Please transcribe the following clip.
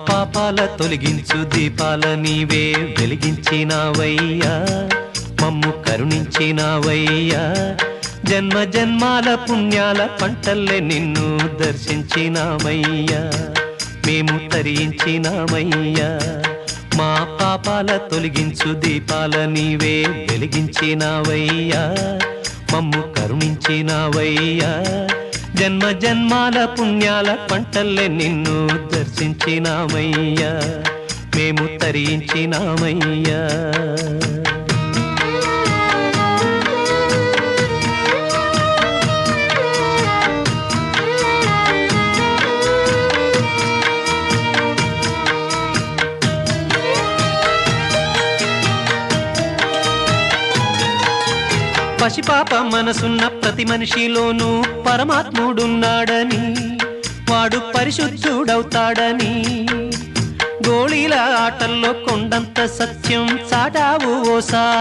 పాపాల తొలగించు దీపాల నీవే వెలిగించినావయ్యా, మమ్ము కరుణించినావయ్యా. జన్మ జన్మాల పుణ్యాల పంటల్లే నిన్ను దర్శించినామయ్యా, మేము తరించినామయ్యా. మా పాపాల తొలగించు దీపాల నీవే వెలిగించినావయ్యా, మమ్ము కరుణించినావయ్యా. జన్మ జన్మాల పుణ్యాల పంటల్లే నిన్ను దర్శించినామయ్యా, మేము తరించినామయ్యా. పసిపాప మనసున్న ప్రతి మనిషిలోనూ పరమాత్ముడున్నాడని, వాడు పరిశుద్ధుడవుతాడని, గోళీల ఆటల్లో కొండంత సత్యం చాటావు ఓసారి.